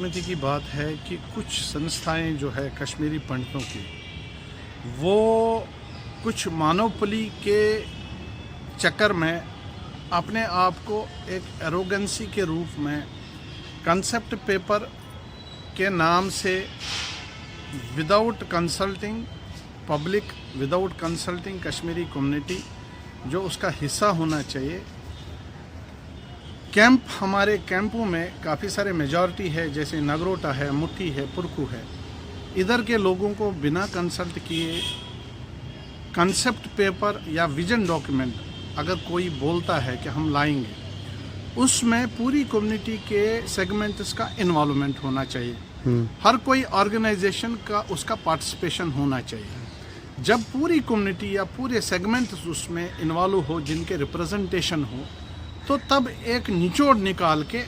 बदकिस्मती की बात है कि कुछ संस्थाएं जो है कश्मीरी पंडितों की, वो कुछ मानोपली के चक्कर में अपने आप को एक एरोगेंसी के रूप में कंसेप्ट पेपर के नाम से without consulting public, without consulting Kashmiri community जो उसका हिस्सा होना चाहिए, कैंप, हमारे कैंपों में काफ़ी सारे मेजॉरिटी है, जैसे नगरोटा है, मुट्ठी है, पुरकू है, इधर के लोगों को बिना कंसल्ट किए कंसेप्ट पेपर या विजन डॉक्यूमेंट अगर कोई बोलता है कि हम लाएंगे, उसमें पूरी कम्युनिटी के सेगमेंट्स का इन्वॉल्वमेंट होना चाहिए। हर कोई ऑर्गेनाइजेशन का उसका पार्टिसिपेशन होना चाहिए। जब पूरी कम्युनिटी या पूरे सेगमेंट्स उसमें इन्वॉल्व हो, जिनके रिप्रेजेंटेशन हो, तो तब एक निचोड़ निकाल के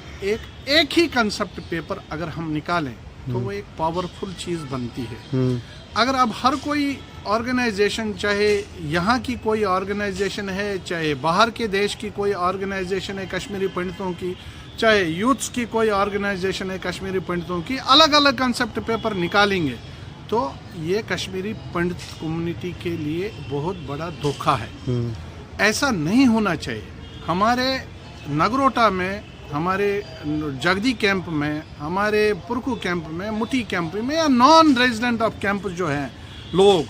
एक ही कंसेप्ट पेपर अगर हम निकालें तो वो एक पावरफुल चीज़ बनती है। अगर अब हर कोई ऑर्गेनाइजेशन, चाहे यहाँ की कोई ऑर्गेनाइजेशन है, चाहे बाहर के देश की कोई ऑर्गेनाइजेशन है कश्मीरी पंडितों की, चाहे यूथ्स की कोई ऑर्गेनाइजेशन है कश्मीरी पंडितों की, अलग अलग कंसेप्ट पेपर निकालेंगे तो ये कश्मीरी पंडित कम्युनिटी के लिए बहुत बड़ा धोखा है। ऐसा नहीं होना चाहिए। हमारे नगरोटा में, हमारे जगदी कैंप में, हमारे पुरकू कैंप में, मुठी कैंप में या नॉन रेजिडेंट ऑफ कैंप जो हैं लोग,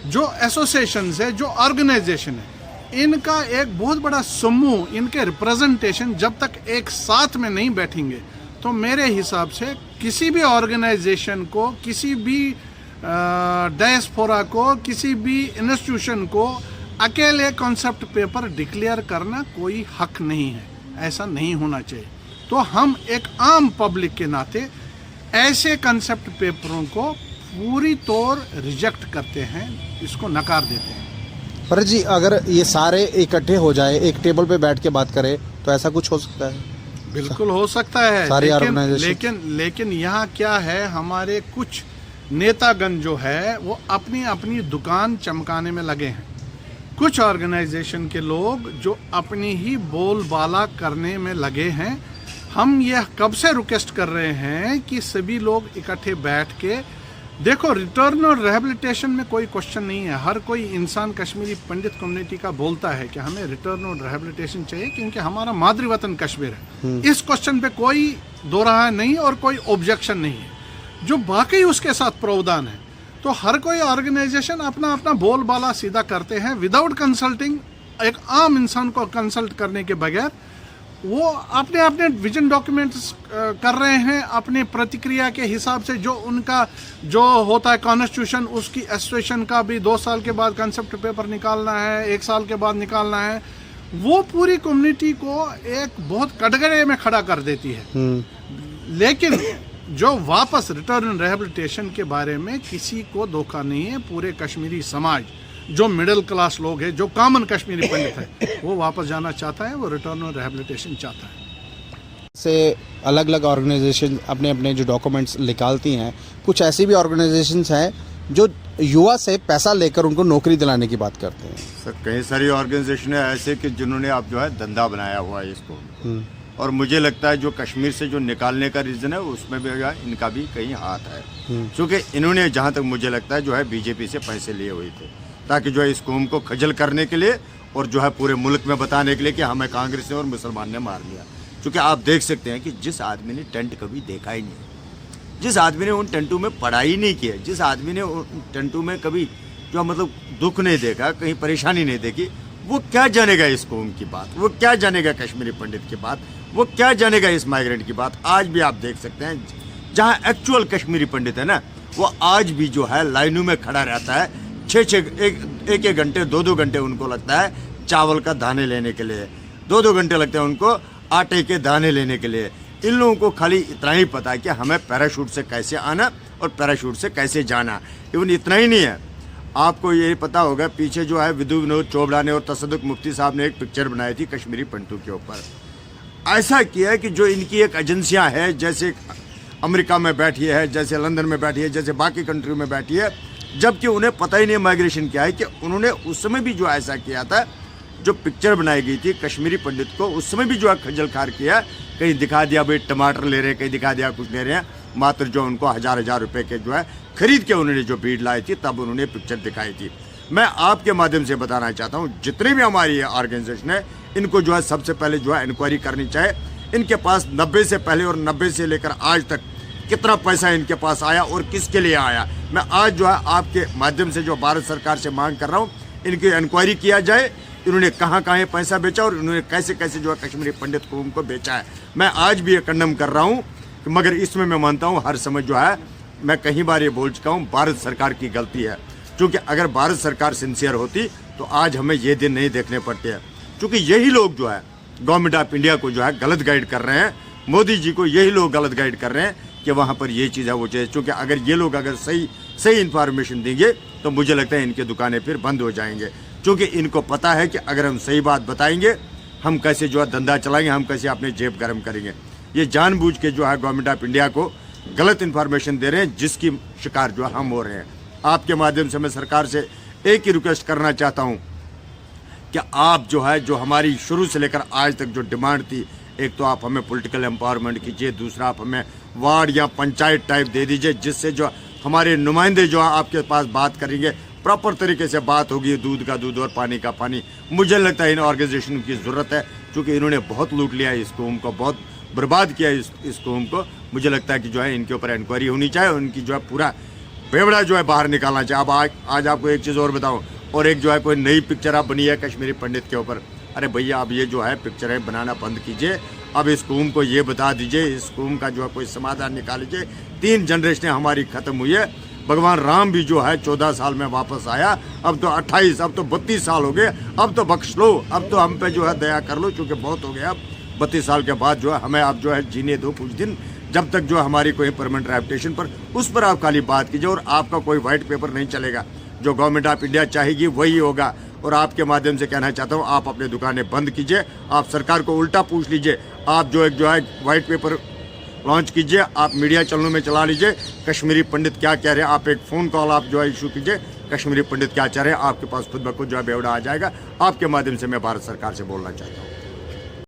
जो एसोसिएशन है, जो ऑर्गेनाइजेशन है, इनका एक बहुत बड़ा समूह, इनके रिप्रेजेंटेशन जब तक एक साथ में नहीं बैठेंगे तो मेरे हिसाब से किसी भी ऑर्गेनाइजेशन को, किसी भी डायस्पोरा को, किसी भी इंस्टीट्यूशन को अकेले कॉन्सेप्ट पेपर डिक्लेयर करना कोई हक नहीं है। ऐसा नहीं होना चाहिए। तो हम एक आम पब्लिक के नाते ऐसे कॉन्सेप्ट पेपरों को पूरी तौर रिजेक्ट करते हैं, इसको नकार देते हैं। पर जी, अगर ये सारे इकट्ठे हो जाए, एक टेबल पे बैठ के बात करें तो ऐसा कुछ हो सकता है? बिल्कुल हो सकता है, लेकिन यहाँ क्या है, हमारे कुछ नेतागण जो है वो अपनी अपनी दुकान चमकाने में लगे हैं। कुछ ऑर्गेनाइजेशन के लोग जो अपनी ही बोलबाला करने में लगे हैं। हम यह कब से रिक्वेस्ट कर रहे हैं कि सभी लोग इकट्ठे बैठ के देखो, रिटर्न और रिहेबिलिटेशन में कोई क्वेश्चन नहीं है। हर कोई इंसान कश्मीरी पंडित कम्युनिटी का बोलता है कि हमें रिटर्न और रिहेबिलिटेशन चाहिए क्योंकि हमारा मातृ वतन कश्मीर है। इस क्वेश्चन पे कोई दो राय नहीं और कोई ऑब्जेक्शन नहीं है। जो बाकी उसके साथ प्रावधान है, तो हर कोई ऑर्गेनाइजेशन अपना अपना बोलबाला सीधा करते हैं विदाउट कंसल्टिंग, एक आम इंसान को कंसल्ट करने के बगैर वो अपने अपने विजन डॉक्यूमेंट्स कर रहे हैं अपनी प्रतिक्रिया के हिसाब से। जो उनका जो होता है कॉन्स्टिट्यूशन, उसकी एसोसिएशन का भी 2 साल के बाद कंसेप्ट पेपर निकालना है, 1 साल के बाद निकालना है, वो पूरी कम्युनिटी को एक बहुत कटघरे में खड़ा कर देती है। लेकिन जो वापस रिटर्न रिहेबिलिटेशन के बारे में किसी को धोखा नहीं है। पूरे कश्मीरी समाज, जो मिडिल क्लास लोग हैं, जो कॉमन कश्मीरी पंडित है, वो वापस जाना चाहता है, वो रिटर्न और रिहेबिलिटेशन चाहता है। से अलग अलग ऑर्गेनाइजेशन अपने अपने जो डॉक्यूमेंट्स निकालती हैं, कुछ ऐसी भी ऑर्गेनाइजेशंस हैं जो युवा से पैसा लेकर उनको नौकरी दिलाने की बात करते हैं। सर, कई सारी ऑर्गेनाइजेशन है ऐसे कि जिन्होंने आप जो है धंधा बनाया हुआ है इसको, और मुझे लगता है जो कश्मीर से जो निकालने का रीज़न है उसमें भी इनका भी कहीं हाथ है, क्योंकि इन्होंने जहाँ तक मुझे लगता है जो है बीजेपी से पैसे लिए हुए थे ताकि जो है इस कौम को खजल करने के लिए और जो है पूरे मुल्क में बताने के लिए कि हमें कांग्रेस ने और मुसलमान ने मार लिया। क्योंकि आप देख सकते हैं कि जिस आदमी ने टेंट कभी देखा ही नहीं, जिस आदमी ने उन टेंटों में पढ़ाई नहीं की, जिस आदमी ने उन टेंटों में कभी जो मतलब दुख नहीं देखा, कहीं परेशानी नहीं देखी, वो क्या जानेगा इस कौम की बात, वो क्या जानेगा कश्मीरी पंडित की बात, वो क्या जानेगा इस माइग्रेंट की बात। आज भी आप देख सकते हैं जहाँ एक्चुअल कश्मीरी पंडित है ना, वो आज भी जो है लाइनों में खड़ा रहता है, 6-6 घंटे 2-2 घंटे उनको लगता है चावल का दाने लेने के लिए, 2-2 घंटे लगते हैं उनको आटे के दाने लेने के लिए। इन लोगों को खाली इतना ही पता है कि हमें पैराशूट से कैसे आना और पैराशूट से कैसे जाना। इवन इतना ही नहीं है, आपको ये पता होगा पीछे जो है विधु विनोद चोपड़ा ने और तसद्दुक मुफ्ती साहब ने एक पिक्चर बनाई थी कश्मीरी पंडितों के ऊपर। ऐसा किया है कि जो इनकी एक एजेंसियां हैं, जैसे अमेरिका में बैठी है, जैसे लंदन में बैठी है, जैसे बाकी कंट्री में बैठी है, जबकि उन्हें पता ही नहीं माइग्रेशन क्या है, कि उन्होंने उस समय भी जो ऐसा किया था, जो पिक्चर बनाई गई थी कश्मीरी पंडित को, उस समय भी जो है खजल खार किया, कहीं दिखा दिया भाई टमाटर ले रहे हैं, कहीं दिखा दिया कुछ ले रहे हैं। मात्र जो उनको हजार रुपए के जो है खरीद के उन्होंने जो भीड़ लाई थी, तब उन्होंने पिक्चर दिखाई थी। मैं आपके माध्यम से बताना चाहता हूँ, जितने भी हमारी ऑर्गेनाइजेशन है, इनको जो है सबसे पहले जो है इंक्वायरी करनी चाहिए। इनके पास 90 से पहले और 90 से लेकर आज तक कितना पैसा इनके पास आया और किसके लिए आया। मैं आज जो है आपके माध्यम से जो भारत सरकार से मांग कर रहा हूँ, इनकी इंक्वायरी किया जाए, इन्होंने कहाँ कहाँ पैसा बेचा और इन्होंने कैसे कैसे जो है कश्मीरी पंडित को उनको बेचा है। मैं आज भी ये कंडम कर रहा हूँ, मगर इसमें मैं मानता हूँ हर समय जो है, मैं कई बार ये बोल चुका हूँ, भारत सरकार की गलती है। क्योंकि अगर भारत सरकार सिंसियर होती तो आज हमें ये दिन नहीं देखने पड़ते हैं। क्योंकि यही लोग जो है गवर्नमेंट ऑफ इंडिया को जो है गलत गाइड कर रहे हैं, मोदी जी को यही लोग गलत गाइड कर रहे हैं कि वहाँ पर ये चीज़ है वो चीज़। क्योंकि अगर ये लोग अगर सही इन्फॉर्मेशन देंगे तो मुझे लगता है इनकी दुकानें फिर बंद हो जाएंगे। क्योंकि इनको पता है कि अगर हम सही बात बताएंगे, हम कैसे जो है धंधा चलाएंगे, हम कैसे अपने जेब गर्म करेंगे। ये जानबूझ के जो है गवर्नमेंट ऑफ इंडिया को गलत इन्फॉर्मेशन दे रहे हैं, जिसकी शिकार जो हम हो रहे हैं। आपके माध्यम से मैं सरकार से एक ही रिक्वेस्ट करना चाहता हूं कि आप जो है, जो हमारी शुरू से लेकर आज तक जो डिमांड थी, एक तो आप हमें पॉलिटिकल एम्पावरमेंट कीजिए, दूसरा आप हमें वार्ड या पंचायत टाइप दे दीजिए, जिससे जो हमारे नुमाइंदे जो है आपके पास बात करेंगे, प्रॉपर तरीके से बात होगी, दूध का दूध और पानी का पानी। मुझे लगता है इन ऑर्गेनाइजेशन की ज़रूरत है, क्योंकि इन्होंने बहुत लूट लिया इस कौम को, बहुत बर्बाद किया इस कौम को। मुझे लगता है कि जो है इनके ऊपर इंक्वायरी होनी चाहिए, उनकी जो है पूरा बेवड़ा जो है बाहर निकालना चाहिए। अब आज आपको एक चीज़ और बताऊं, और एक जो है कोई नई पिक्चर आप बनी है कश्मीरी पंडित के ऊपर। अरे भैया, अब ये जो है पिक्चरें बनाना बंद कीजिए। अब इस कौम को ये बता दीजिए, इस कौम का जो है कोई समाधान निकाल लीजिए। 3 जनरेशनें हमारी ख़त्म हुई है। भगवान राम भी जो है 14 साल में वापस आया, अब तो 28, अब तो 32 साल हो गए। अब तो बख्श लो, अब तो हम पे जो है दया कर लो, क्योंकि बहुत हो गया। अब 32 साल के बाद जो है हमें आप जो है जीने दो कुछ दिन, जब तक जो हमारी कोई परमानेंट रेपुटेशन पर, उस पर आप खाली बात कीजिए। और आपका कोई वाइट पेपर नहीं चलेगा, जो गवर्नमेंट ऑफ इंडिया चाहेगी वही होगा। और आपके माध्यम से कहना चाहता हूँ, आप अपनी दुकानें बंद कीजिए, आप सरकार को उल्टा पूछ लीजिए, आप जो है वाइट पेपर लॉन्च कीजिए, आप मीडिया चैनलों में चला लीजिए, कश्मीरी पंडित क्या कह रहे हैं, आप एक फ़ोन कॉल आप जो है इशू कीजिए, कश्मीरी पंडित क्या चाह रहे हैं, आपके पास खुद ब खुद जो है बेवड़ा आ जाएगा। आपके माध्यम से मैं भारत सरकार से बोलना चाहता हूँ।